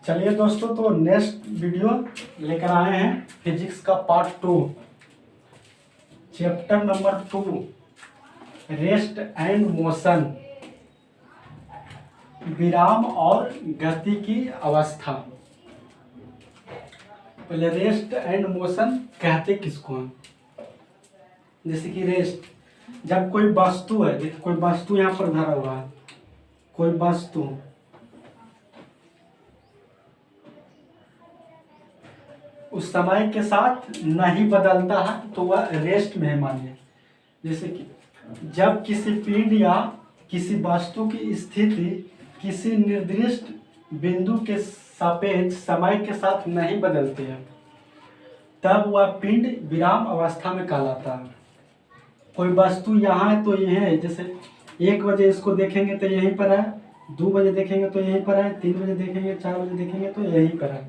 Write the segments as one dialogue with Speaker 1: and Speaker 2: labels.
Speaker 1: चलिए दोस्तों, तो नेक्स्ट वीडियो लेकर आए हैं फिजिक्स का part 2, chapter number 2, rest and motion, विराम और गति की अवस्था। पहले रेस्ट एंड मोशन कहते किसको हैं? जैसे कि रेस्ट, जब कोई वस्तु है, जैसे कोई वस्तु यहाँ पर धरा हुआ है, कोई वस्तु उस समय के साथ नहीं बदलता है तो वह रेस्ट में है, मानिए। जैसे कि जब किसी पिंड या किसी वस्तु की स्थिति किसी निर्दिष्ट बिंदु के सापेक्ष समय के साथ नहीं बदलती है, तब वह पिंड विराम अवस्था में कहलाता है। कोई वस्तु यहाँ है तो यह है, जैसे 1 बजे इसको देखेंगे तो यहीं पर है, 2 बजे देखेंगे तो यहीं पर है, 3 बजे देखेंगे, 4 बजे देखेंगे तो यहीं पर है,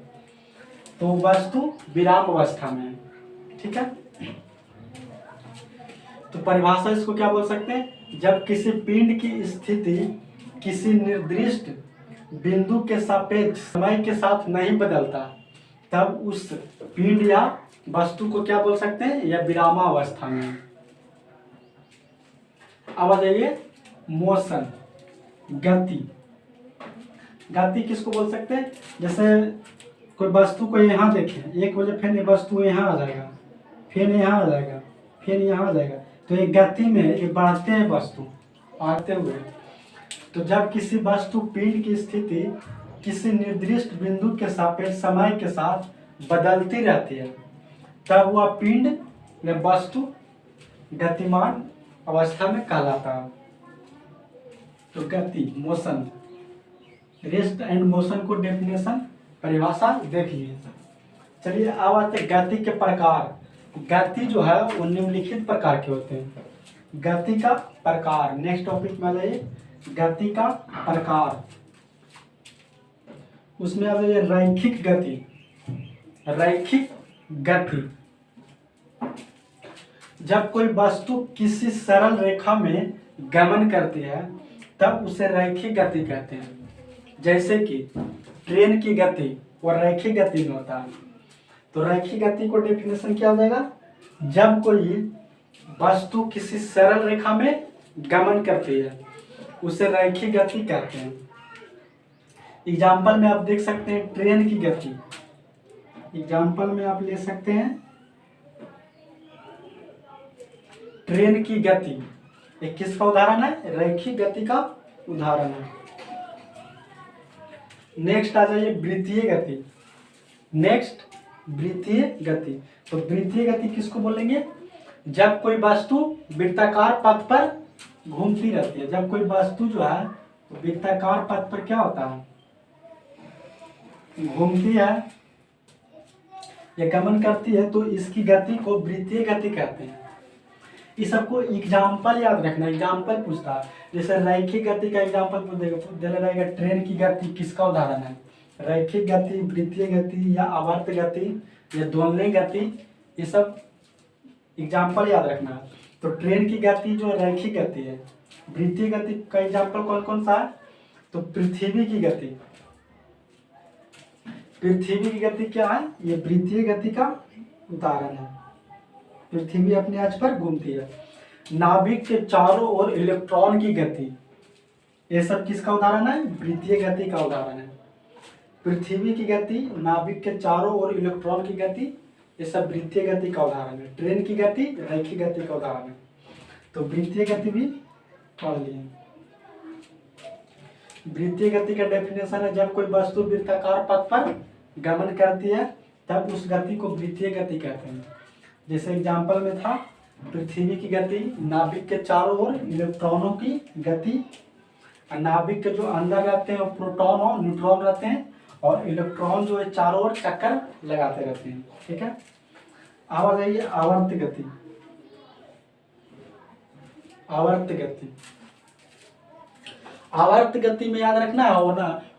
Speaker 1: तो वस्तु विराम अवस्था में है। ठीक है, तो परिभाषा इसको क्या बोल सकते हैं? जब किसी पिंड की स्थिति किसी निर्दिष्ट बिंदु के सापेक्ष समय के साथ नहीं बदलता, तब उस पिंड या वस्तु को क्या बोल सकते हैं? यह विरामावस्था में है। अब आ जाइए मोशन, गति। गति किसको बोल सकते हैं? जैसे कोई वस्तु को यहाँ देखें, 1 बजे फिर ये वस्तु यहाँ आ जाएगा, फिर यहाँ आ जाएगा, फिर यहाँ आ जाएगा, तो ये गति में ये बढ़ते हैं वस्तु आते हुए। तो जब किसी वस्तु पिंड की स्थिति किसी निर्दिष्ट बिंदु के सापेक्ष समय के साथ बदलती रहती है, तब वह पिंड या वस्तु गतिमान अवस्था में कहलाता है। तो गति, मोशन, रेस्ट एंड मोशन को डेफिनेशन, परिभाषा देख लीजिए। चलिए अब आते गति के प्रकार। गति जो है वो निम्नलिखित प्रकार के होते हैं। गति का प्रकार, नेक्स्ट टॉपिक में आ जाइए, गति का प्रकार। उसमें आ जाइए रैखिक गति। रैखिक गति, जब कोई वस्तु किसी सरल रेखा में गमन करती है तब उसे रैखिक गति कहते हैं। जैसे कि ट्रेन की गति और रैखिक गति में होता है। तो रैखिक गति को डेफिनेशन क्या हो जाएगा? जब कोई वस्तु किसी सरल रेखा में गमन करती है उसे रैखिक गति कहते हैं। एग्जाम्पल में आप देख सकते हैं ट्रेन की गति। एग्जाम्पल में आप ले सकते हैं ट्रेन की गति। एक किसका उदाहरण है? रैखिक गति का उदाहरण है। नेक्स्ट आ जाइए वृत्तीय गति। नेक्स्ट वृत्तीय गति। तो वृत्तीय गति किसको बोलेंगे? जब कोई वस्तु वृत्ताकार पथ पर घूमती रहती है। जब कोई वस्तु जो है वृत्ताकार पथ पर क्या होता है? घूमती है या गमन करती है, तो इसकी गति को वृत्तीय गति कहते हैं। इस सबको एग्जाम्पल याद रखना। एग्जाम्पल पूछता है, जैसे रैखिक गति का एग्जाम्पल देना रहेगा, ट्रेन की गति किसका उदाहरण है? रैखिक गति, वृत्तीय गति या आवर्त गति या दोलनीय गति, ये सब एग्जाम्पल याद रखना है। तो ट्रेन की गति जो रैखिक गति है। वृत्तीय गति का एग्जाम्पल कौन कौन सा है? तो पृथ्वी की गति। पृथ्वी की गति क्या है? ये वृत्तीय गति का उदाहरण है। पृथ्वी अपने अक्ष पर घूमती है। नाभिक के चारों ओर इलेक्ट्रॉन की गति, ये सब किसका उदाहरण है? वृत्तीय गति का उदाहरण है। पृथ्वी की गति, नाभिक के चारों ओर इलेक्ट्रॉन की गति, ये सब वृत्तीय गति का उदाहरण है। ट्रेन की गति रैखिक गति का उदाहरण है। तो वृत्तीय गति भी पढ़ लिए। वृत्तीय गति का डेफिनेशन है, जब कोई वस्तु वृत्ताकार पथ पर गमन करती है तब उस गति को वृत्तीय गति कहते हैं। जैसे एग्जाम्पल में था पृथ्वी की गति, नाभिक के चारों ओर इलेक्ट्रॉनों की गति। नाभिक के जो अंदर रहते हैं वो प्रोटॉन और न्यूट्रॉन रहते हैं, और इलेक्ट्रॉन जो है चारों ओर चक्कर लगाते रहते हैं। ठीक है, अब आ जाइए आवर्त गति। आवर्त गति, आवर्त गति में याद रखना है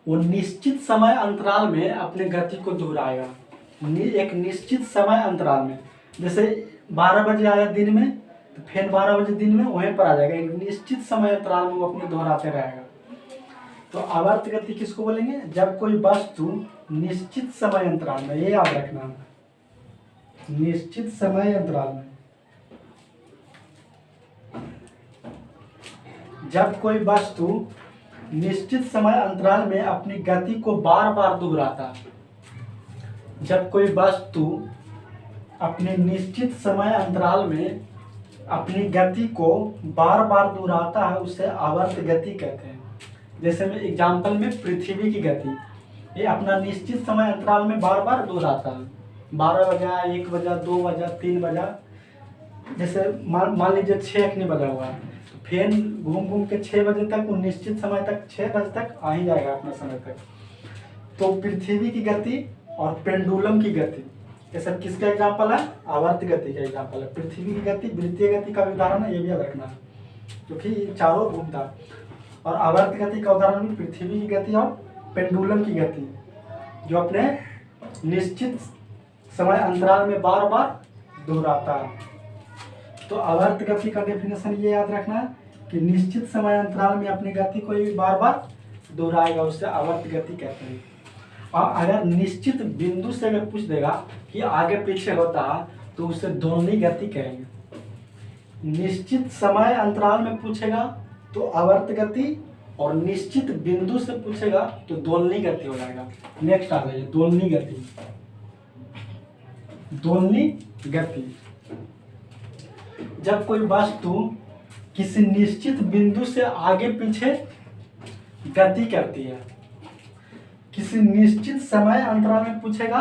Speaker 1: वो निश्चित समय अंतराल में अपने गति को दोहराएगा। एक निश्चित समय अंतराल में, जैसे 12 बजे आया दिन में तो फिर 12 बजे दिन में वहीं पर आ जाएगा। एक निश्चित समय अंतराल में वो अपने दोहराते रहेगा। तो आवर्त गति किसको बोलेंगे? जब कोई वस्तु निश्चित समय अंतराल में, ये याद रखना, निश्चित समय अंतराल में, जब कोई वस्तु निश्चित समय अंतराल में अपनी गति को बार बार दोहराता, जब कोई वस्तु अपने निश्चित समय अंतराल में अपनी गति को बार बार दोहराता है, उसे आवर्त गति कहते हैं। जैसे में एग्जाम्पल में पृथ्वी की गति, ये अपना निश्चित समय अंतराल में बार बार दोहराता है, 12 बजा, 1 बजा, 2 बजा, 3 बजा, जैसे मान लीजिए 6 अखनी बजा हुआ है, तो फिर घूम घूम के 6 बजे तक, वो निश्चित समय तक 6 बजे तक आ ही जाएगा अपना समय तक। तो पृथ्वी की गति और पेंडुलम की गति, ये सब किसका एग्जाम्पल है? आवर्त गति का एग्जाम्पल है। पृथ्वी की गति वृत्तीय गति का भी उदाहरण है, ये भी याद रखना है, क्योंकि चारों घूमता है। और आवर्त गति का उदाहरण भी पृथ्वी की गति और पेंडुलम की गति, जो अपने निश्चित समय अंतराल में बार बार दोहराता है। तो आवर्त गति का डेफिनेशन ये याद रखना है कि निश्चित समय अंतराल में अपनी गति को ये बार बार दोहराएगा, उससे आवर्त गति कहते हैं। और अगर निश्चित बिंदु से अगर पूछ देगा कि आगे पीछे होता है, तो उसे दोलनी गति कहेंगे। निश्चित समय अंतराल में पूछेगा तो आवर्त गति, और निश्चित बिंदु से पूछेगा तो दोलनी गति हो जाएगा। नेक्स्ट आ जाइए, दोलनी गति। दोलनी गति, जब कोई वस्तु किसी निश्चित बिंदु से आगे पीछे गति करती है, किसी निश्चित समय अंतराल में पूछेगा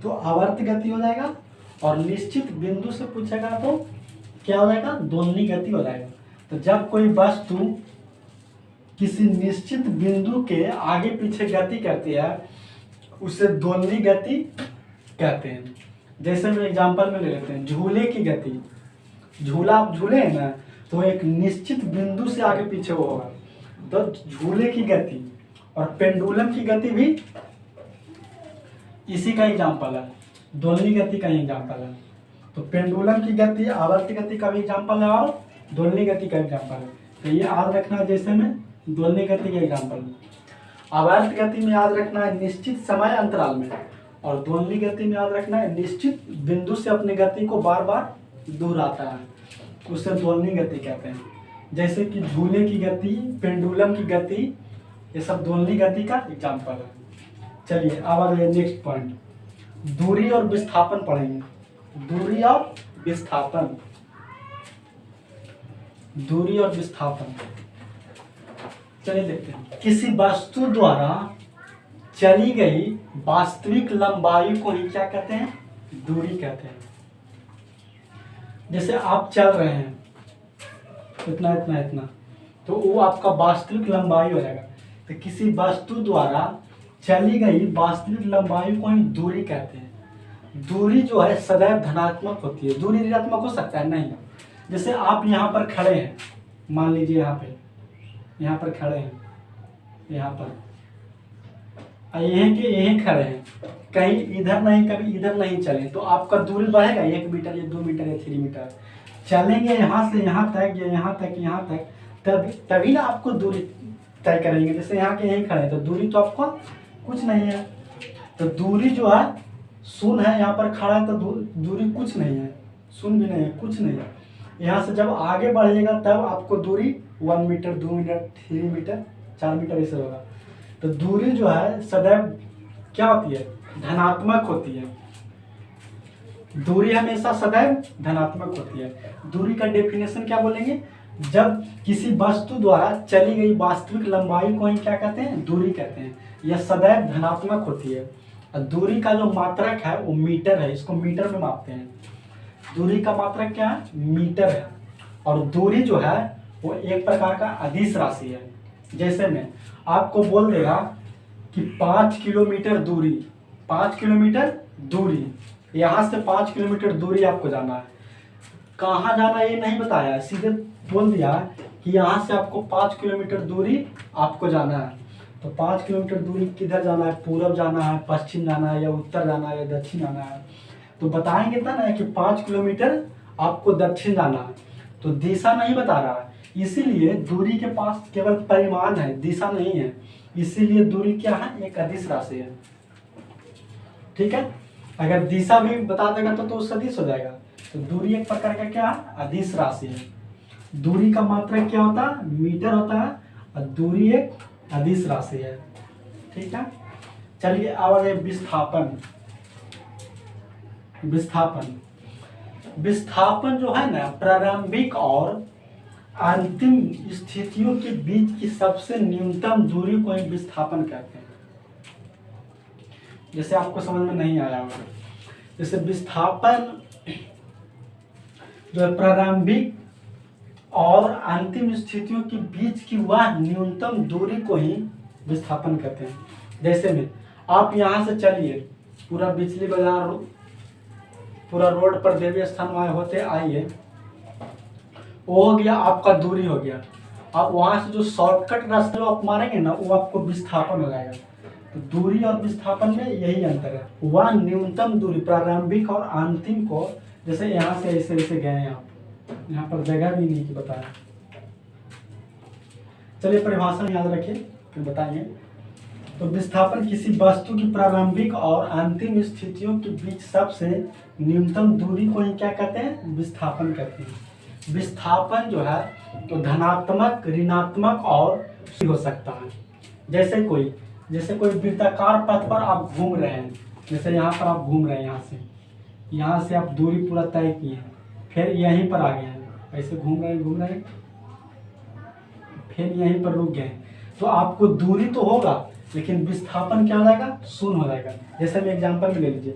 Speaker 1: तो आवर्त गति हो जाएगा, और निश्चित बिंदु से पूछेगा तो क्या हो जाएगा? दोलनी गति हो जाएगा। तो जब कोई वस्तु किसी निश्चित बिंदु के आगे पीछे गति करती है, उसे दोलनी गति कहते हैं। जैसे मैं एग्जांपल में ले लेते हैं, झूले की गति। झूला आप झूले हैं ना, तो एक निश्चित बिंदु से आगे पीछे वो होगा, तो झूले की गति। और पेंडुलम की गति भी इसी का एग्जांपल है, दोलनी गति का एग्जांपल है। तो पेंडुलम की गति आवर्त गति का भी एग्जांपल है और दोलनी गति का एग्जांपल है। तो ये याद रखना, जैसे में दोलनी गति का एग्जांपल। आवर्त गति में याद रखना है निश्चित समय अंतराल में, और दोलनी गति में याद रखना है निश्चित बिंदु से अपनी गति को बार बार दोहराता है, उसे दोलनी गति कहते हैं। जैसे कि झूले की गति, पेंडुलम की गति, ये सब दोलनी गति का एग्जांपल है। चलिए अब आ गए नेक्स्ट पॉइंट, दूरी और विस्थापन पढ़ेंगे। दूरी और विस्थापन, दूरी और विस्थापन। चलिए देखते हैं। किसी वस्तु द्वारा चली गई वास्तविक लंबाई को ही क्या कहते हैं? दूरी कहते हैं। जैसे आप चल रहे हैं इतना इतना इतना, तो वो आपका वास्तविक लंबाई हो जाएगा। तो किसी वस्तु द्वारा चली गई वास्तविक लंबाई को ही दूरी कहते हैं। दूरी जो है सदैव धनात्मक होती है, दूरी ऋणात्मक हो सकता है नहीं। जैसे आप यहाँ पर खड़े हैं, मान लीजिए यहाँ पर खड़े हैं, यहाँ पर यहीं के यहीं खड़े हैं, कहीं इधर नहीं कभी इधर नहीं चले, तो आपका दूरी बढ़ेगा 1 मीटर या 2 मीटर या 3 मीटर। चलेंगे यहाँ से यहाँ तक या यहाँ तक, तभी ना आपको दूरी तय करेंगे। जैसे यहाँ के यहीं खड़े हैं, तो दूरी तो आपको कुछ नहीं है। तो दूरी जो है शून्य है, यहाँ पर खड़ा है तो दूरी कुछ नहीं है, शून्य भी नहीं है, कुछ नहीं है। यहाँ से जब आगे बढ़िएगा तब आपको दूरी 1 मीटर, 2 मीटर, 3 मीटर, 4 मीटर ऐसे होगा। तो दूरी जो है सदैव क्या होती है? धनात्मक होती है। दूरी हमेशा सदैव धनात्मक होती है। दूरी का डेफिनेशन क्या बोलेंगे? जब किसी वस्तु द्वारा चली गई वास्तविक लंबाई को ही क्या कहते हैं? दूरी कहते हैं। यह सदैव धनात्मक होती है। और दूरी का जो मात्रक है वो मीटर है, इसको मीटर में मापते हैं। दूरी का मात्रक क्या है? मीटर है। और दूरी जो है वो एक प्रकार का अदिश राशि है। जैसे में आपको बोल देगा कि 5 किलोमीटर दूरी, 5 किलोमीटर दूरी, यहाँ से 5 किलोमीटर दूरी आपको जाना है। कहाँ जाना है ये नहीं बताया, सीधे बोल दिया कि यहाँ से आपको 5 किलोमीटर दूरी आपको जाना है। तो 5 किलोमीटर दूरी किधर जाना है? पूरब जाना है, पश्चिम जाना है, या उत्तर जाना है, या दक्षिण जाना है। तो बताएंगे ना कि 5 किलोमीटर आपको दक्षिण जाना है, तो दिशा नहीं बता रहा है। इसीलिए दूरी के पास केवल परिमाण है, दिशा नहीं है। इसीलिए दूरी क्या है, एक अदिश राशि है। ठीक है, अगर दिशा भी बता देगा तो सदिश हो जाएगा। तो दूरी एक प्रकार का क्या है, अदिश राशि है। दूरी का मात्रक क्या होता है, मीटर होता है, और दूरी एक अदिश राशि है। ठीक है, चलिए अब आ गए विस्थापन। विस्थापन विस्थापन जो है ना, प्रारंभिक और अंतिम स्थितियों के बीच की सबसे न्यूनतम दूरी को ही विस्थापन कहते हैं। जैसे आपको समझ में नहीं आया होगा, जैसे विस्थापन जो है प्रारंभिक और अंतिम स्थितियों के बीच की वह न्यूनतम दूरी को ही विस्थापन कहते हैं। जैसे में आप यहाँ से चलिए, पूरा बिजली बाजार, पूरा रोड पर देवी स्थान वहाँ होते आइए, वो हो गया आपका दूरी हो गया। आप वहाँ से जो शॉर्टकट रास्ते आप मारेंगे ना, वो आपको विस्थापन हो जाएगा। तो दूरी और विस्थापन में यही अंतर है, वह न्यूनतम दूरी प्रारंभिक और अंतिम को, जैसे यहाँ से ऐसे ऐसे गए हैं आप, यहाँ पर जगह भी नहीं की बताया। चलिए परिभाषा याद रखिए फिर बताएंगे। तो विस्थापन किसी वस्तु की प्रारंभिक और अंतिम स्थितियों के बीच सबसे न्यूनतम दूरी को ही क्या कहते हैं, विस्थापन कहते हैं। विस्थापन जो है तो धनात्मक, ऋणात्मक और हो सकता है। जैसे कोई वृत्ताकार पथ पर आप घूम रहे हैं, जैसे यहाँ पर आप घूम रहे हैं, यहाँ से आप दूरी पूरा तय किए, फिर यहीं पर आ गए हैं, ऐसे घूम रहे हैं, फिर यहीं पर रुक गए, तो आपको दूरी तो होगा लेकिन विस्थापन क्या हो जाएगा, शून्य हो जाएगा। जैसे मैं एग्जांपल में ले लीजिए,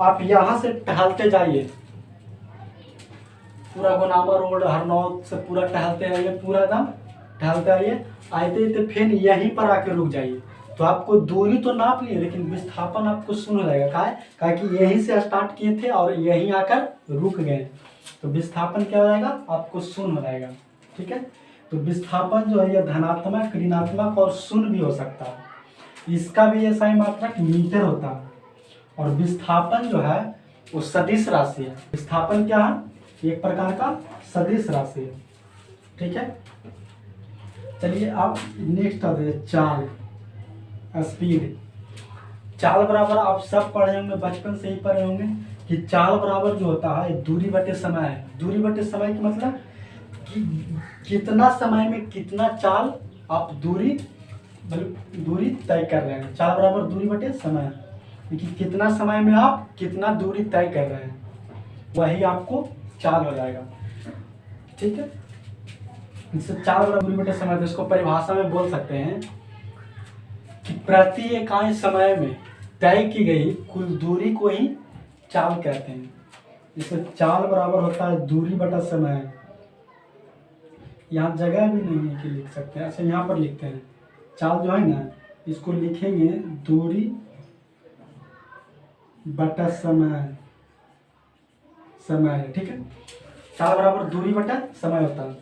Speaker 1: आप यहाँ से टहलते जाइए, पूरा गोनामा रोड हरनौत से पूरा टहलते आइए, पूरा एकदम टहलते आइए, आते फिर यहीं पर आके रुक जाइए, तो आपको दूरी तो नाप लिए लेकिन विस्थापन आपको शून्य हो जाएगा। काहे कि यहीं से स्टार्ट किए थे और यहीं आकर रुक गए, तो विस्थापन क्या हो जाएगा, आपको शून्य हो जाएगा। ठीक है, तो विस्थापन जो है यह धनात्मक, ऋणात्मक और शून्य भी हो सकता है। इसका भी ऐसा ही मात्रक मीटर होता है। और विस्थापन जो है वो सदिश राशि है। विस्थापन क्या है, एक प्रकार का सदिश राशि है। ठीक है, चलिए आप नेक्स्ट आ जाइए, चाल, स्पीड। चाल बराबर आप सब पढ़े होंगे, बचपन से ही पढ़े होंगे कि चाल बराबर जो होता है दूरी बटे समय है। दूरी बटे समय की मतलब कि कितना समय में कितना चाल आप दूरी तय कर रहे हैं। चाल बराबर दूरी बटे समय, लेकिन कितना समय में आप कितना दूरी तय कर रहे हैं, वही आपको चाल हो जाएगा। ठीक है, इससे चाल बराबर दूरी बटे समय, तो इसको परिभाषा में बोल सकते हैं कि प्रति इकाई समय में तय की गई कुल दूरी को ही चाल कहते हैं। इससे चाल बराबर होता है दूरी बटा समय। यहाँ जगह भी नहीं है कि लिख सकते हैं, अच्छा यहाँ पर लिखते हैं। चाल जो है ना, इसको लिखेंगे दूरी बटा समय। ठीक है, चाल बराबर दूरी बटा समय होता है।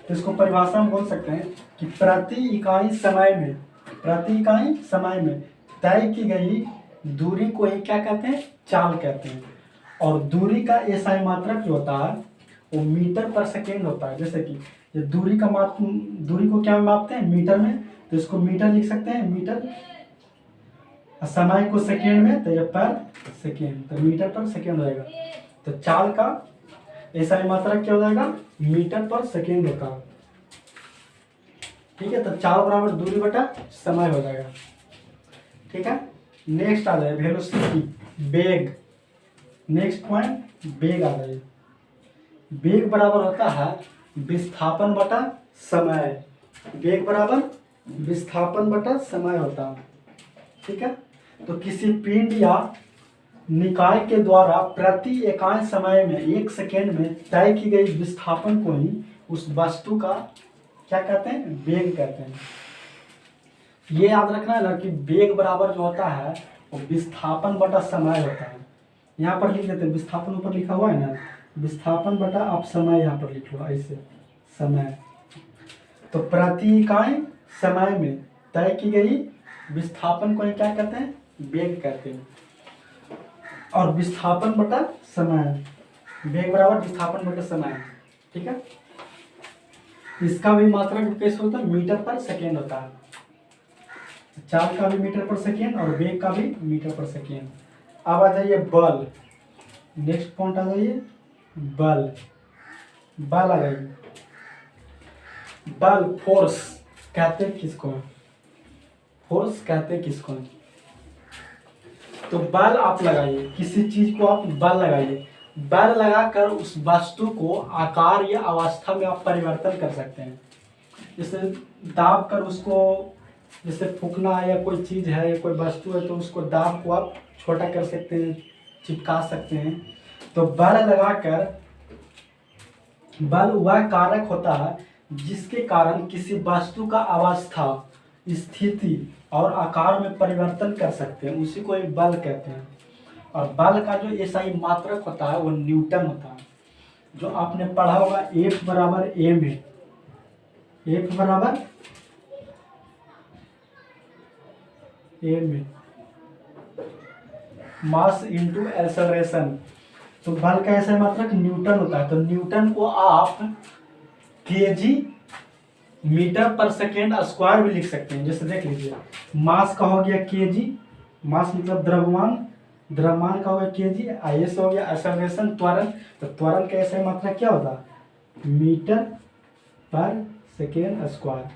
Speaker 1: तो इसको परिभाषा में बोल सकते हैं कि प्रति इकाई समय में तय की गई दूरी को ही क्या कहते हैं, चाल कहते हैं। और दूरी का एसआई मात्रक जो होता है वो मीटर पर सेकेंड होता है। जैसे कि ये दूरी को क्या मापते हैं, मीटर में, तो इसको मीटर लिख सकते हैं, मीटर। समय को सेकेंड में, तो ये पर सेकेंड, तो मीटर पर सेकेंड हो जाएगा। तो चाल का एसआई मात्रक क्या हो जाएगा, मीटर पर सेकेंड होता है। ठीक है, तो चाल बराबर दूरी बटा समय हो जाएगा। ठीक है, नेक्स्ट आ जाए वेलोसिटी, वेग। नेक्स्ट पॉइंट वेग आ जाए। वेग बराबर होता है विस्थापन बटा समय। वेग बराबर विस्थापन बटा समय होता है। ठीक है, तो किसी पिंड या निकाय के द्वारा प्रति इकाई समय में 1 सेकेंड में तय की गई विस्थापन को ही उस वस्तु का क्या कहते हैं, वेग कहते हैं। ये याद रखना है ना कि वेग बराबर जो होता है वो विस्थापन बटा समय होता है। यहाँ पर लिख देते हैं, विस्थापन ऊपर लिखा हुआ है ना, विस्थापन बटा आप समय यहाँ पर लिख लो ऐसे, समय। तो प्रति इकाई समय में तय की गई विस्थापन को क्या कहते हैं, वेग कहते हैं। और विस्थापन बटा समय, वेग बराबर विस्थापन बटा समय। ठीक है, इसका भी मात्रक कैसे होता है, मीटर पर सेकेंड होता है। चाल का भी मीटर पर सेकेंड और वेग का भी मीटर पर सेकेंड। अब आ जाइए बल, नेक्स्ट पॉइंट आ जाइए बल। बल आ जाइए, बल फोर्स कहते हैं किसको, फोर्स कहते हैं किसको। तो बल आप लगाइए, किसी चीज को आप बल लगाइए, बल लगाकर उस वस्तु को आकार या अवस्था में आप परिवर्तन कर सकते हैं। जैसे दाब कर उसको, जैसे फूकना या कोई चीज है या कोई वस्तु है तो उसको दाब को आप छोटा कर सकते हैं, चिपका सकते हैं। तो बल लगाकर, बल वह कारक होता है जिसके कारण किसी वस्तु का अवस्था, स्थिति और आकार में परिवर्तन कर सकते हैं, उसी को एक बल कहते हैं। और बल का जो एसआई मात्रक होता है वो न्यूटन होता है। जो आपने पढ़ा होगा F बराबर m है, F बराबर m है, मास इंटू एक्सेलरेशन। तो बल का एसआई मात्रक न्यूटन होता है। तो न्यूटन को आप केजी मीटर पर सेकेंड स्क्वायर भी लिख सकते हैं। जैसे देख लीजिए, मास का हो गया केजी, मास मतलब द्रव्यमान, द्रव्यमान का हो गया केजी, आईएस हो गया एक्सेलरेशन त्वरण। तो त्वरण का एसआई मात्रक क्या होता है, मीटर पर सेकेंड स्क्वायर।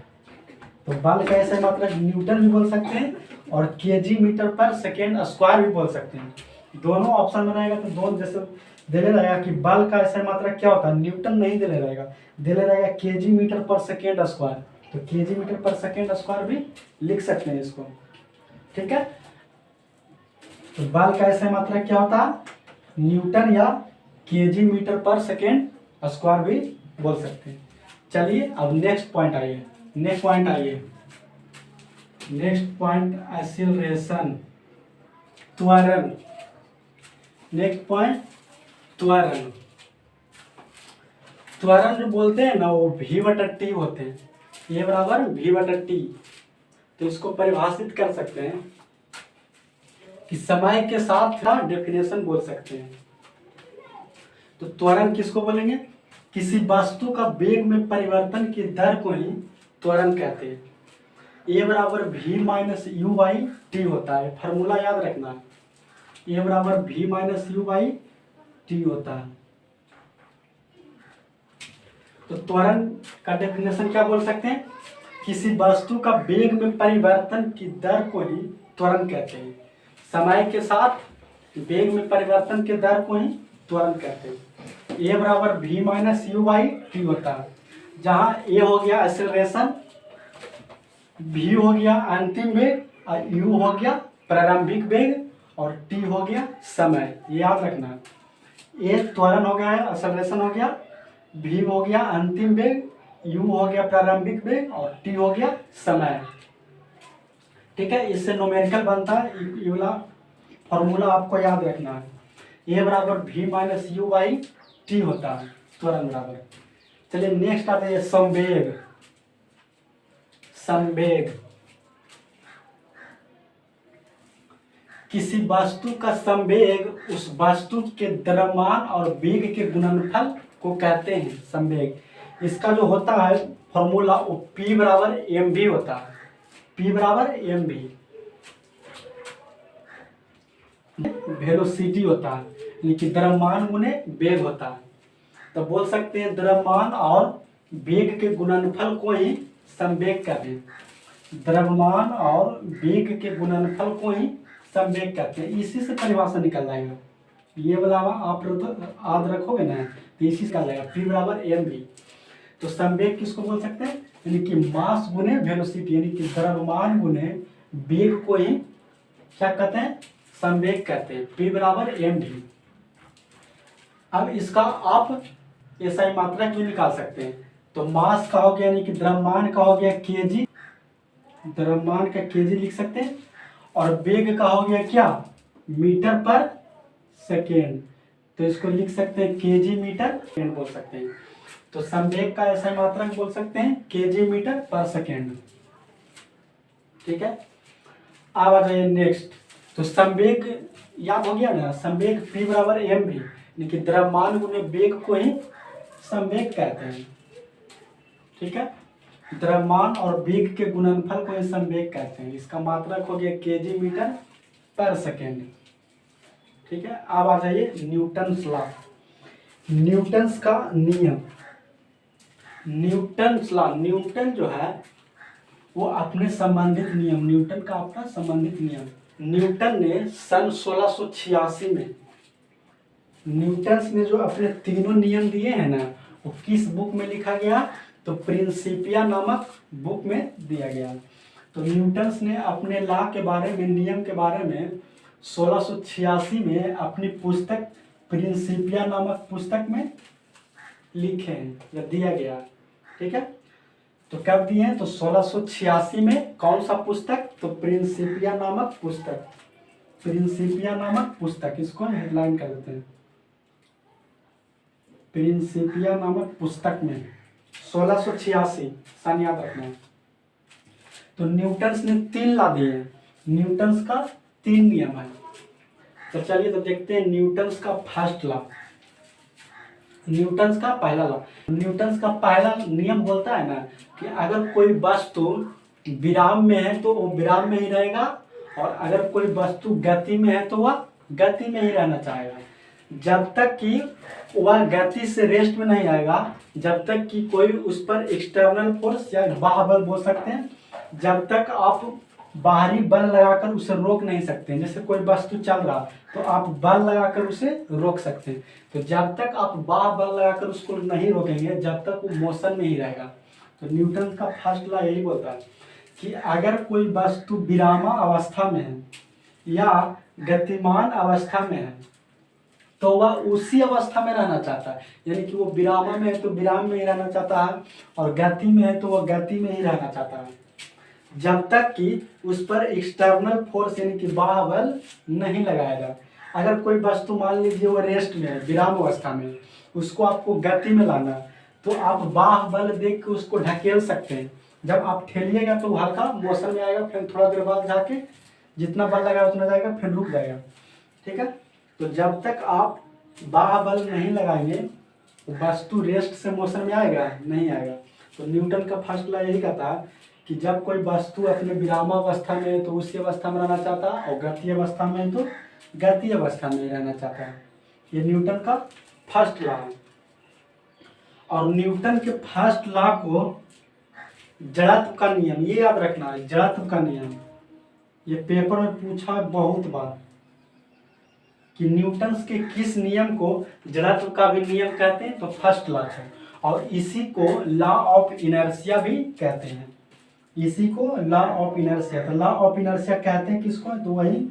Speaker 1: तो बल का एसआई मात्रक न्यूटन भी बोल सकते हैं और केजी मीटर पर सेकेंड स्क्वायर भी बोल सकते हैं। दोनों ऑप्शन में रहेगा तो दोनों जैसे देने रहेगा कि बल का एसआई मात्रक क्या होता है, न्यूटन नहीं देने रहेगा, देने रहेगा केजी मीटर पर सेकेंड स्क्वायर। तो केजी मीटर पर सेकेंड स्क्वायर भी लिख सकते हैं इसको, ठीक है। तो बल का एसआई मात्रक क्या होता है, न्यूटन या केजी मीटर पर सेकेंड स्क्वायर भी बोल सकते हैं। चलिए अब नेक्स्ट पॉइंट आइए, नेक्स्ट पॉइंट आइए, नेक्स्ट पॉइंट एक्सीलरेशन, त्वरण। नेक्स्ट पॉइंट त्वरण। त्वरण जो बोलते हैं ना वो v/t होते हैं, ये बराबर v/t। तो इसको परिभाषित कर सकते हैं कि समय के साथ का डेफिनेशन बोल सकते हैं। तो त्वरण किसको बोलेंगे, किसी वस्तु का वेग में परिवर्तन की दर को ही त्वरण कहते हैं। a बराबर v - u/t होता है, फॉर्मूला याद रखना है, a बराबर v - u/t होता है। तो त्वरण का डेफिनेशन क्या बोल सकते हैं, किसी वस्तु का वेग में परिवर्तन की दर को ही त्वरण कहते हैं। समय के साथ वेग में परिवर्तन के दर को ही त्वरण कहते हैं। a बराबर v - u/t होता है, जहाँ a हो गया एक्सेलरेशन, v हो गया अंतिम वेग और u हो गया प्रारंभिक वेग और t हो गया समय। याद रखना, a त्वरण हो गया है, एक्सेलरेशन हो गया, v हो गया अंतिम वेग, u हो गया प्रारंभिक वेग और t हो गया समय, ठीक है। इससे न्यूमेरिकल बनता है, ये वाला फॉर्मूला आपको याद रखना है। a बराबर v - u/t होता है त्वरण बराबर। चलिए नेक्स्ट आते हैं संवेग। संवेग किसी वस्तु का संवेग उस वस्तु के द्रव्यमान और वेग के गुणनफल को कहते हैं संवेग। इसका जो होता है फॉर्मूला वो P बराबर mv होता है, P बराबर mv, वेलोसिटी होता है, यानी कि द्रव्यमान गुने वेग होता है। तो बोल सकते हैं द्रव्यमान और वेग के गुणनफल को ही संवेग कहते हैं। द्रव्यमान और वेग के गुणनफल को ही संवेग कहते हैं। इसी से परिभाषा निकल जाएगा, ये वाला आप याद रखोगे ना तो इसी से निकल जाएगा, P बराबर mv। तो संवेग किसको बोल सकते हैं, यानी कि मास गुने वेलोसिटी, यानी कि द्रव्यमान गुने वेग को ही क्या कहते हैं, संवेग कहते हैं। P बराबर mv। अब इसका आप एसआई मात्रक भी निकाल सकते हैं। तो मास का हो गया यानी कि द्रव्यमान का हो गया केजी, द्रव्यमान का केजी लिख सकते हैं, और वेग का हो गया क्या, मीटर पर सेकेंड। तो इसको लिख सकते हैं केजी मीटर सेकेंड बोल सकते हैं। तो संवेग का एसआई मात्रक बोल सकते हैं केजी मीटर पर सेकेंड, ठीक है। अब आ जाइए नेक्स्ट। तो संवेग याद हो गया ना, संवेग P बराबर mv, यानी कि द्रव्यमान गुने वेग को ही संवेग कहते हैं, ठीक है। द्रव्यमान और वेग के गुणनफल को ही संवेग कहते हैं। इसका मात्रक हो गया केजी मीटर पर सेकेंड। ठीक है, अब आ जाइए न्यूटन्स लॉ, न्यूटन्स का नियम। न्यूटन्स लॉ, न्यूटन जो है वो अपने संबंधित नियम, न्यूटन का अपना संबंधित नियम, न्यूटन ने सन 1686 में, न्यूटन्स ने जो अपने तीनों नियम दिए हैं ना, वो किस बुक में लिखा गया? तो प्रिंसिपिया नामक बुक में दिया गया। तो न्यूटन्स ने अपने लॉ के बारे में, नियम के बारे में 1686 में अपनी पुस्तक प्रिंसिपिया नामक पुस्तक में लिखे हैं या दिया गया। ठीक है, तो कब दिए हैं? तो 1686 में। कौन सा पुस्तक? तो प्रिंसिपिया नामक पुस्तक, प्रिंसिपिया नामक पुस्तक, इसको हेडलाइन कर देते हैं, प्रिंसिपिया नामक पुस्तक में 1686 सन याद रखना है। तो न्यूटन्स ने 3 लॉ दिए हैं, न्यूटन्स का 3 नियम है। तो चलिए तो देखते हैं न्यूटन्स का फर्स्ट लॉ, न्यूटन्स का पहला लॉ। न्यूटन्स का पहला नियम बोलता है ना कि अगर कोई वस्तु विराम में है तो वो विराम में ही रहेगा, और अगर कोई वस्तु गति में है तो वह गति में ही रहना चाहेगा, जब तक कि वह गति से रेस्ट में नहीं आएगा, जब तक कि कोई उस पर एक्सटर्नल फोर्स या बाह्य बल बोल सकते हैं, जब तक आप बाहरी बल लगाकर उसे रोक नहीं सकते। जैसे कोई वस्तु चल रहा तो आप बल लगाकर उसे रोक सकते हैं, तो जब तक आप बाह्य बल लगाकर उसको नहीं रोकेंगे, जब तक वो मोशन में ही रहेगा। तो न्यूटन का फर्स्ट लॉ यही बोलता है कि अगर कोई वस्तु विरामा अवस्था में है या गतिमान अवस्था में है तो वह उसी अवस्था में रहना चाहता है, यानी कि वो विरामा में है तो विराम में ही रहना चाहता है, और गति में है तो वह गति में ही रहना चाहता है, जब तक कि उस पर एक्सटर्नल फोर्स यानी कि बाह्य बल नहीं लगाया जाए। अगर कोई वस्तु मान लीजिए वो रेस्ट में है, विराम अवस्था में, उसको आपको गति में लाना, तो आप बाह्य बल देख के उसको ढकेल सकते हैं। जब आप ठेलिएगा तो हल्का मोशन में आएगा, फिर थोड़ा देर बाद जाके जितना बल लगाया उतना जाएगा, फिर रुक जाएगा। ठीक है, तो जब तक आप बाह्य बल नहीं लगाएंगे वस्तु रेस्ट से मोशन में आएगा नहीं आएगा। तो न्यूटन का फर्स्ट लॉ यही कहता है कि जब कोई वस्तु अपने विरामावस्था में है तो उसी अवस्था में रहना चाहता है, और गति अवस्था में है तो गति अवस्था में रहना चाहता है। ये न्यूटन का फर्स्ट लॉ है। और न्यूटन के फर्स्ट लॉ को जड़त्व का नियम, ये याद रखना है, जड़त्व का नियम, ये पेपर में पूछा है बहुत बार कि न्यूटन्स के किस नियम को जड़त्व का भी नियम कहते हैं? तो फर्स्ट लॉ है, और इसी को लॉ ऑफ इनर्शिया भी कहते हैं, इसी को लॉ ऑफ इनर्शिया। तो लॉ ऑफ इनर्शिया कहते हैं किसको? तो वही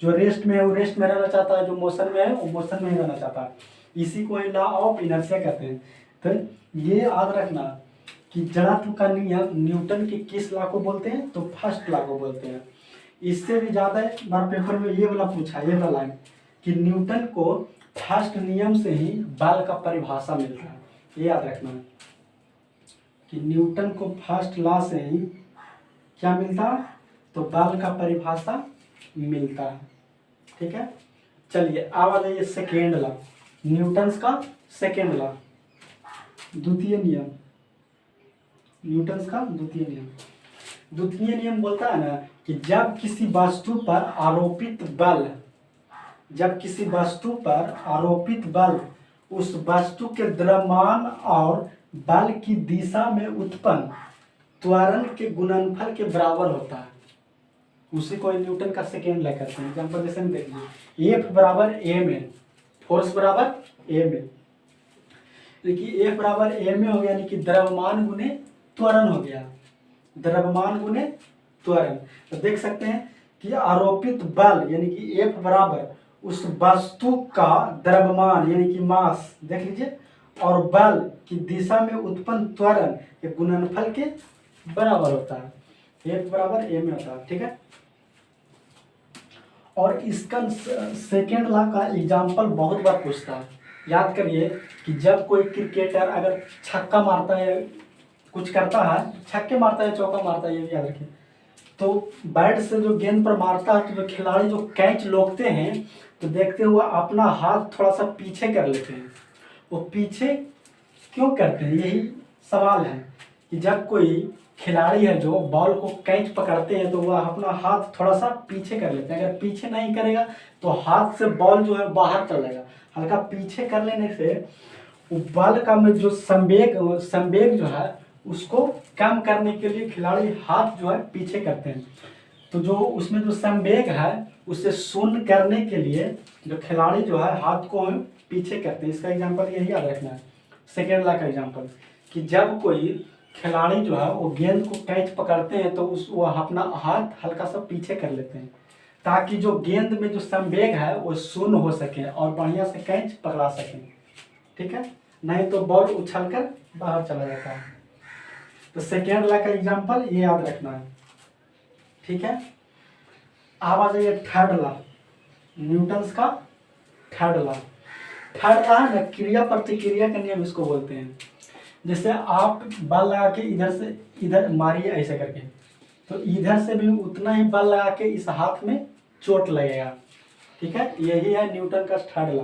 Speaker 1: जो रेस्ट में है वो रेस्ट में रहना चाहता है, जो मोशन में है वो मोशन में ही रहना चाहता है, इसी को लॉ ऑफ इनर्शिया कहते हैं। तो ये याद रखना कि जड़त्व का नियम न्यूटन के किस लॉ को बोलते हैं? तो फर्स्ट लॉ को बोलते हैं। इससे भी ज़्यादा बार पेपर में ये वाला पूछा, ये वाला लाइन कि न्यूटन को फर्स्ट नियम से ही बल का परिभाषा मिलता है। ये याद रखना है कि न्यूटन को फर्स्ट लॉ से ही क्या मिलता है? तो बल का परिभाषा मिलता है। ठीक है, चलिए अब आ जाइए सेकेंड लॉ, न्यूटन्स का सेकेंड लॉ, द्वितीय नियम, न्यूटन्स का द्वितीय नियम। द्वितीय नियम बोलता है ना कि जब किसी वस्तु पर आरोपित बल, जब किसी वस्तु पर आरोपित बल उस वस्तु के द्रव्यमान और बल की दिशा में उत्पन्न त्वरण के गुणनफल के बराबर होता है, उसी को न्यूटन का सेकेंड लॉ कहते हैं। एग्जाम्पल जैसे में देखिए, एफ बराबर एम ए, फोर्स बराबर एम ए, देखिए एफ बराबर एम ए हो गया, यानी कि द्रव्यमान गुने त्वरण हो गया, द्रव्यमान गुने त्वरण। तो देख सकते हैं कि आरोपित बल यानी कि एफ बराबर उस वस्तु का द्रव्यमान यानी कि मास देख लीजिए, और बल की दिशा में उत्पन्न त्वरण ये गुणनफल के बराबर होता है, एफ बराबर एम ए होता है। ठीक है, और इसका सेकेंड लॉ का एग्जाम्पल बहुत बार पूछता है। याद करिए कि जब कोई क्रिकेटर अगर छक्का मारता है, कुछ करता है, छक्के मारता है, चौका मारता है, ये भी याद रखिए, तो बैट से जो गेंद पर मारता है तो जो खिलाड़ी जो कैच रोकते हैं तो देखते हुए अपना हाथ थोड़ा सा पीछे कर लेते हैं। वो पीछे क्यों करते हैं? यही सवाल है कि जब कोई खिलाड़ी है जो बॉल को कैच पकड़ते हैं तो वह अपना हाथ थोड़ा सा पीछे कर लेते हैं। अगर पीछे नहीं करेगा तो हाथ से बॉल जो है बाहर चला जाएगा। हल्का पीछे कर लेने से वो बॉल का में जो संवेग जो है उसको कम करने के लिए खिलाड़ी हाथ जो है पीछे करते हैं। तो जो उसमें जो संवेग है उसे शून्य करने के लिए जो खिलाड़ी जो है हाथ को पीछे करते हैं। इसका एग्जांपल यही याद रखना है। सेकेंड ला का एग्जांपल कि जब कोई खिलाड़ी जो है वो गेंद को कैच पकड़ते हैं तो वो अपना हाथ हल्का सा पीछे कर लेते हैं ताकि जो गेंद में जो संवेग है वो शून्य हो सके और बढ़िया से कैच पकड़ा सकें। ठीक है, नहीं तो बॉल उछलकर बाहर चला जाता है। तो सेकेंड ला का एग्जांपल ये याद रखना है। ठीक है, अब आ जाइए थर्ड ला, न्यूटन्स का थर्ड ला। थर्ड ला है ना क्रिया प्रतिक्रिया का नियम इसको बोलते हैं। जैसे आप बल लगा के इधर से इधर मारिए ऐसे करके, तो इधर से भी उतना ही बल लगा के इस हाथ में चोट लगेगा। ठीक है, यही है न्यूटन का थर्ड ला।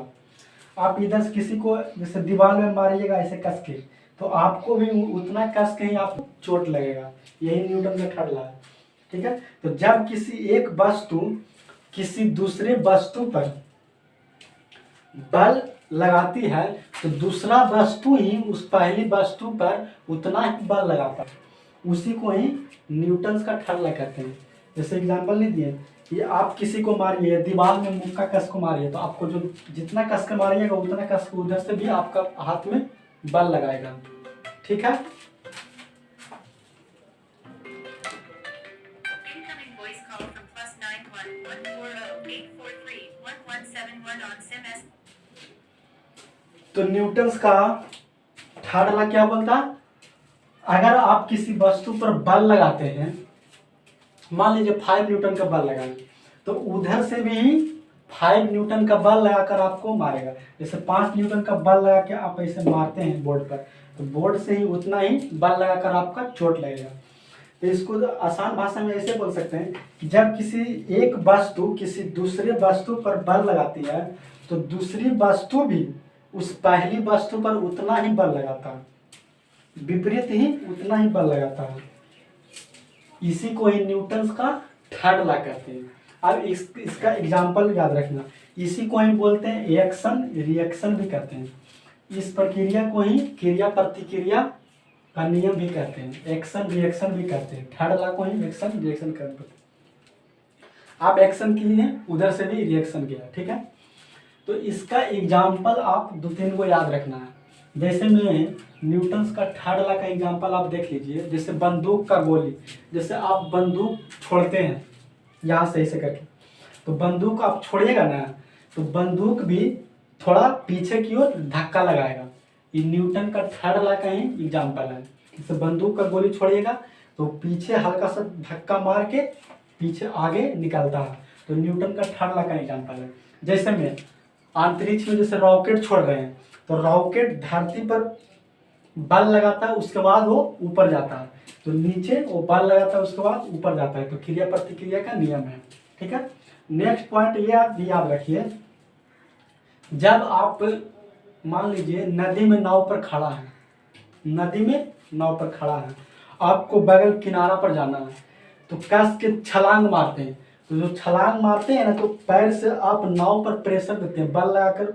Speaker 1: आप इधर से किसी को जैसे दीवार में मारिएगा ऐसे कस के, तो आपको भी उतना कस के ही आपको चोट लगेगा। यही न्यूटन का थर्ड ला है। ठीक है, तो जब किसी एक वस्तु किसी दूसरे वस्तु पर बल लगाती है तो दूसरा वस्तु ही उस पहली वस्तु पर उतना ही बल लगाता है। उसी को ही न्यूटन का थर्ड ला कहते हैं। जैसे एग्जांपल नहीं दिए कि आप किसी को मारिए, दीवार में मुक्का कस को मारिए, तो आपको जो जितना कस के मारिएगा उतना कस को उधर से भी आपका हाथ में बल लगाएगा। ठीक है, तो न्यूटन्स का थर्ड ला क्या बोलता है? अगर आप किसी वस्तु पर बल लगाते हैं, मान लीजिए 5 न्यूटन का बल लगाए, तो उधर से भी 5 न्यूटन का बल लगाकर आपको मारेगा। जैसे 5 न्यूटन का बल लगा के आप ऐसे मारते हैं बोर्ड पर, तो बोर्ड से ही उतना ही बल लगाकर आपका चोट लगेगा। तो इसको आसान भाषा में ऐसे बोल सकते हैं कि जब किसी एक वस्तु किसी दूसरे वस्तु पर बल लगाती है तो दूसरी वस्तु भी उस पहली वस्तु पर उतना ही बल लगाता है, विपरीत ही उतना ही बल लगाता है। इसी को ही न्यूटन का थर्ड ला कहते हैं। अब इसका एग्जाम्पल याद रखना। इसी को ही बोलते हैं एक्शन रिएक्शन भी कहते हैं। इस प्रक्रिया को ही क्रिया प्रतिक्रिया का नियम भी कहते हैं, एक्शन रिएक्शन भी कहते हैं। थर्ड ला को ही एक्शन रिएक्शन कहते हैं। आप एक्शन किए उधर से भी रिएक्शन किया। ठीक है, तो इसका एग्जाम्पल आप 2-3 को याद रखना है। जैसे में न्यूटन्स का थर्ड ला का एग्जाम्पल आप देख लीजिए। जैसे बंदूक का गोली, जैसे आप बंदूक छोड़ते हैं यहाँ से ऐसे करके, तो बंदूक आप छोड़िएगा ना तो बंदूक भी थोड़ा पीछे की ओर धक्का लगाएगा। ये न्यूटन का थर्ड ला का ही एग्जाम्पल है। जैसे बंदूक का गोली छोड़िएगा तो पीछे हल्का सा धक्का मार के पीछे आगे निकलता है, तो न्यूटन का थर्ड ला का एग्जाम्पल है। जैसे में अंतरिक्ष में जैसे रॉकेट छोड़ रहे हैं, तो रॉकेट धरती पर बल लगाता है, उसके बाद वो ऊपर जाता है, तो नीचे वो बल लगाता है, उसके बाद ऊपर जाता है। तो क्रिया प्रतिक्रिया का नियम है। ठीक है, नेक्स्ट पॉइंट ये आप याद रखिए। जब आप मान लीजिए नदी में नाव पर खड़ा है, नदी में नाव पर खड़ा है, आपको बगल किनारा पर जाना है, तो कस के छलांग मारते हैं। तो जो छलांग मारते हैं ना, तो पैर से आप नाव पर प्रेशर देते हैं, बल लगाकर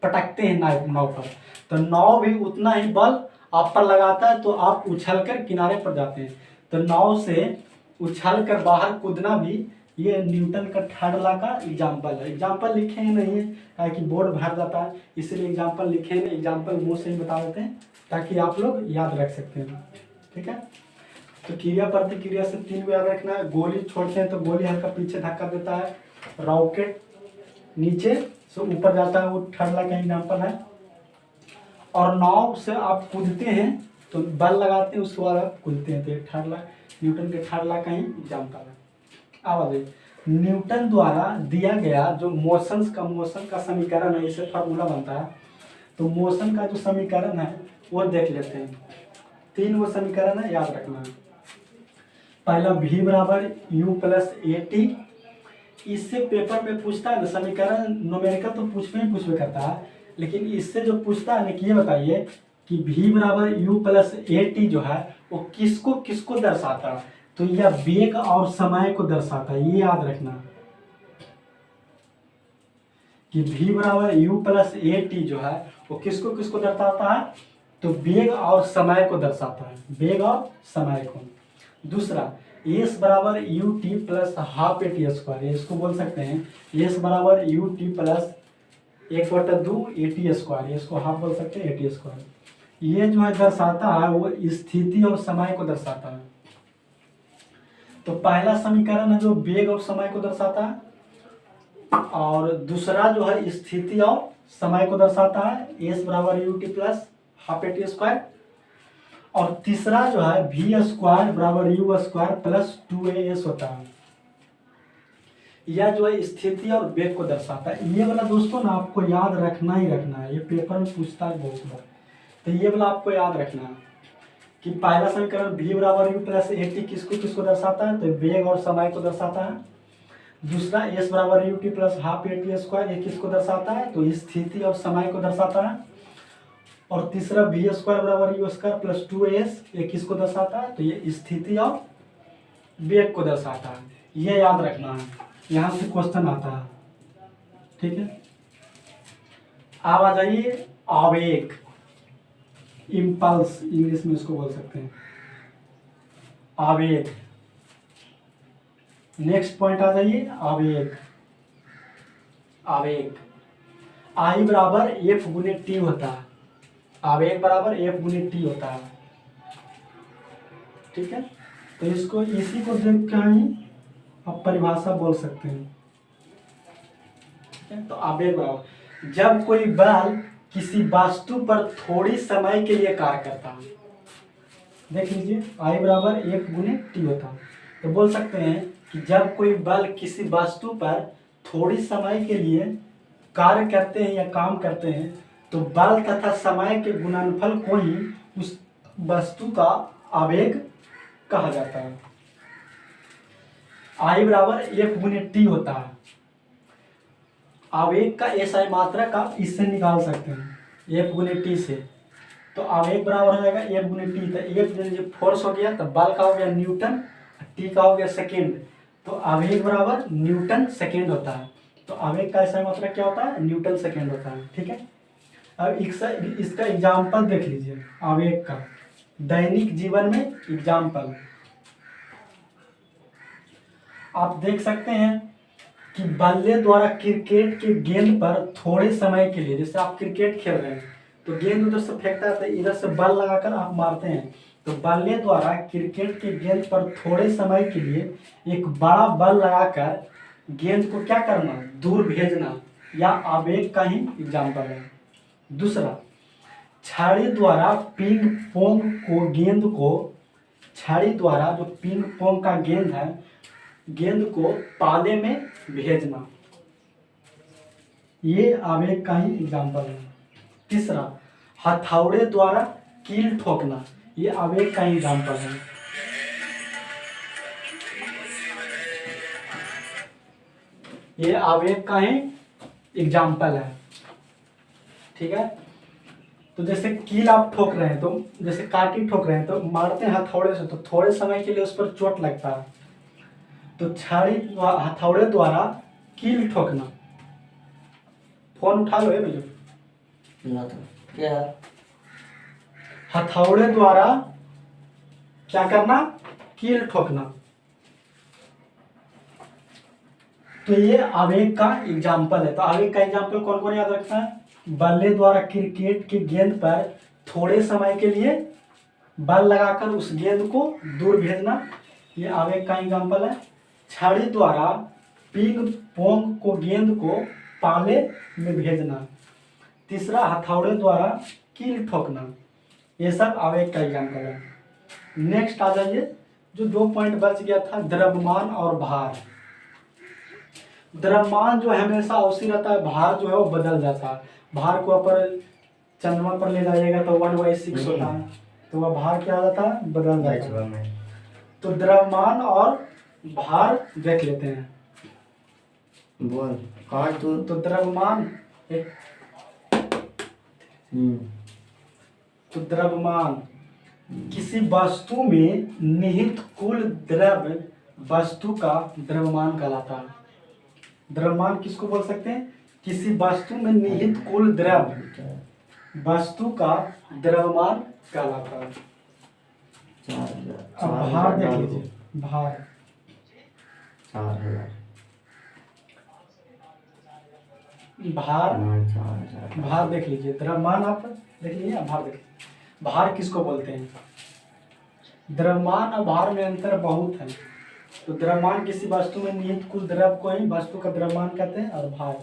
Speaker 1: पटकते हैं नाव पर, तो नाव भी उतना ही बल आप पर लगाता है, तो आप उछलकर किनारे पर जाते हैं। तो नाव से उछलकर बाहर कूदना भी ये न्यूटन का थर्ड ला का एग्जाम्पल है। एग्जाम्पल लिखे ही नहीं है ताकि बोर्ड भर जाता है, इसलिए एग्जाम्पल लिखे हैं। एग्जाम्पल मुँह से ही बता देते हैं ताकि आप लोग याद रख सकते हैं। ठीक है, तो क्रिया प्रतिक्रिया से 3 को याद रखना है। गोली छोड़ते हैं तो गोली हल्का पीछे धक्का देता है, रॉकेट नीचे से ऊपर जाता है, वो थर्ड ला का एग्जाम्पल है। और नाव से आप कूदते हैं तो बल लगाते हैं, उसके बाद आप कूदते हैं, तो ये थर्ड ला न्यूटन के थर्ड ला का ही एग्जाम्पल है। अब न्यूटन द्वारा दिया गया जो मोशन का समीकरण है, इससे फार्मूला बनता है। तो मोशन का जो समीकरण है वो देख लेते हैं। 3 वो समीकरण है, याद रखना है। पहला v बराबर u प्लस AT। इससे पेपर में पूछता है ना समीकरण, न्यूमेरिकल तो पूछवे करता है, लेकिन इससे जो पूछता है ना कि ये बताइए कि v बराबर u प्लस AT जो है वो किसको किसको दर्शाता है, तो यह वेग और समय को दर्शाता है। ये याद रखना कि v बराबर यू प्लस ए टी जो है वो किसको किसको दर्शाता है, तो वेग और समय को दर्शाता है, वेग और समय को। दूसरा एस बराबर U T plus half A T square, इसको बोल सकते हैं एस बराबर U T plus 1/2 A T square, इसको हाफ बोल सकते हैं ए टी स्क्वायर। ये जो है दर्शाता है वो स्थिति और समय को दर्शाता है। तो पहला समीकरण है जो वेग और समय को दर्शाता है, और दूसरा जो है स्थिति और समय को दर्शाता है, एस बराबर U T plus half A T square. और तीसरा जो है वी स्क्वायर बराबर यू स्क्वायर प्लस 2as होता है। यह जो है स्थिति और वेग को दर्शाता है। ये वाला दोस्तों ना आपको याद रखना ही रखना है, ये पेपर में पूछता है बहुत बार। तो ये वाला आपको याद रखना है कि पहला समीकरण v बराबर यू प्लस ए टी किसको किसको दर्शाता है, तो वेग और समय को दर्शाता है। दूसरा एस बराबर U T plus half A T square, ये किसको दर्शाता है, तो स्थिति और समय को दर्शाता है। और तीसरा वी स्क्वायर बराबर यू स्क्वायर प्लस 2as, ये किसको दर्शाता है, तो ये स्थिति और वेग को दर्शाता है। ये याद रखना है, यहाँ से क्वेश्चन आता है। ठीक है, अब आ जाइए आवेग, इम्पल्स इंग्लिश में इसको बोल सकते हैं, आवेग। नेक्स्ट पॉइंट आ जाइए आवेग। आवेग आई बराबर एफ गुने टी होता है, आवेग बराबर एफ गुने टी होता है। ठीक है, तो इसको इसी को देख कर ही आप परिभाषा बोल सकते हैं। ठीक है, तो आवेग बराबर जब कोई बल किसी वस्तु पर थोड़ी समय के लिए कार्य करता है, देख लीजिए आई बराबर एफ गुने टी होता है। तो बोल सकते हैं कि जब कोई बल किसी वस्तु पर थोड़ी समय के लिए कार्य करते हैं या काम करते हैं, तो बल तथा समय के गुणनफल को ही उस वस्तु का आवेग कहा जाता है। आई बराबर एफ गुने टी होता है। आवेग का एसआई मात्रक आप इससे निकाल सकते हैं एफ गुने टी से। तो आवेग बराबर हो जाएगा एफ गुने टी, तो एफ फोर्स हो गया, तो बल का हो गया न्यूटन, टी का हो गया सेकेंड, तो आवेग बराबर न्यूटन सेकेंड होता है। तो आवेग का एसआई मात्रक क्या होता है, न्यूटन सेकेंड होता है। ठीक है, अब इसका एग्जाम्पल देख लीजिए आवेग का दैनिक जीवन में एग्जाम्पल आप देख सकते हैं कि बल्ले द्वारा क्रिकेट के गेंद पर थोड़े समय के लिए, जैसे आप क्रिकेट खेल रहे हैं तो गेंद उधर से फेंकता है तो इधर से बल लगाकर आप मारते हैं, तो बल्ले द्वारा क्रिकेट के गेंद पर थोड़े समय के लिए एक बड़ा बल लगाकर गेंद को क्या करना, दूर भेजना, या आवेग का ही एग्जाम्पल है। दूसरा छड़ी द्वारा पिंग पोंग को गेंद को, छड़ी द्वारा जो पिंग पोंग का गेंद है, गेंद को पाले में भेजना, ये आवेग का ही एग्जाम्पल है। तीसरा हथौड़े द्वारा कील ठोकना, ये आवेग का ही एग्जाम्पल है। ये आवेग का ही एग्जाम्पल है। ठीक है, तो जैसे कील आप ठोक रहे हैं, तो जैसे काटी ठोक रहे हैं तो मारते हैं हथौड़े से, तो थोड़े समय के लिए उस पर चोट लगता है, तो छड़ी हथौड़े द्वारा कील ठोकना। फोन उठा लो भैया,
Speaker 2: क्या
Speaker 1: हथौड़े द्वारा क्या करना, कील ठोकना। तो ये आवेग का एग्जाम्पल है। तो आवेग का एग्जाम्पल कौन कौन याद रखना है, बल्ले द्वारा क्रिकेट की गेंद पर थोड़े समय के लिए बल लगाकर उस गेंद को दूर भेजना, ये आवेग का एग्जाम्पल है। छड़ी द्वारा पिंग पोंग को गेंद को पाले में भेजना। तीसरा हथौड़े द्वारा कील ठोकना, ये सब आवेग का एग्जाम्पल है। नेक्स्ट आ जाइए, जो 2 पॉइंट बच गया था, द्रव्यमान और भार। द्रव्यमान जो हमेशा उसी रहता है, भार जो है वो बदल जाता है। भार को अपर चंद्रमा पर ले जाइएगा तो 1/6 होता है, तो वह भार क्या होता है, बदल जाता है। तो द्रव्यमान और भार देख लेते हैं।
Speaker 2: बोल कहाँ तू
Speaker 1: तो द्रव्यमान तो द्रव्यमान किसी वस्तु में निहित कुल द्रव्य वस्तु का द्रव्यमान कहलाता है। द्रव्यमान किसको बोल सकते हैं? किसी वस्तु में निहित कुल द्रव्य वस्तु का द्रव्यमान कहलाता है। अब भार देख लीजिए, भार
Speaker 2: 4000
Speaker 1: भार
Speaker 2: 4000
Speaker 1: भार देख लीजिए, द्रव्यमान आप देख लीजिए, भार देख लीजिए। भार किसको बोलते हैं? द्रव्यमान और भार में अंतर बहुत है। तो द्रव्यमान किसी वस्तु में निहित कुल द्रव्य को ही वस्तु का द्रव्यमान कहते हैं। और भार,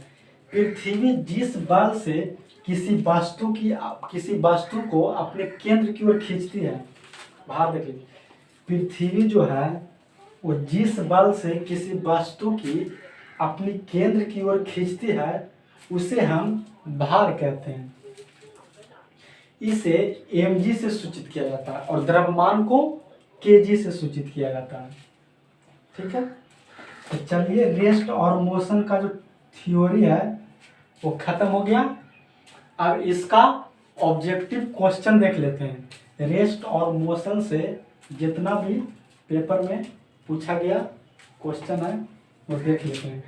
Speaker 1: पृथ्वी जिस बल से किसी वस्तु को अपने केंद्र की ओर खींचती है, भार देख लीजिए, पृथ्वी जो है वो जिस बल से किसी वस्तु की अपनी केंद्र की ओर खींचती है उसे हम भार कहते हैं। इसे mg से सूचित किया जाता है और द्रव्यमान को kg से सूचित किया जाता है। ठीक है, तो चलिए रेस्ट और मोशन का जो थ्योरी है वो खत्म हो गया। अब इसका ऑब्जेक्टिव क्वेश्चन देख लेते हैं। रेस्ट और मोशन से जितना भी पेपर में पूछा गया क्वेश्चन है वो देख लेते हैं।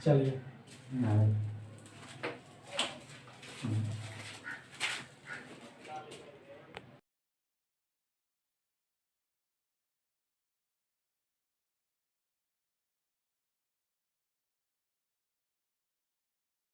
Speaker 1: चलिए।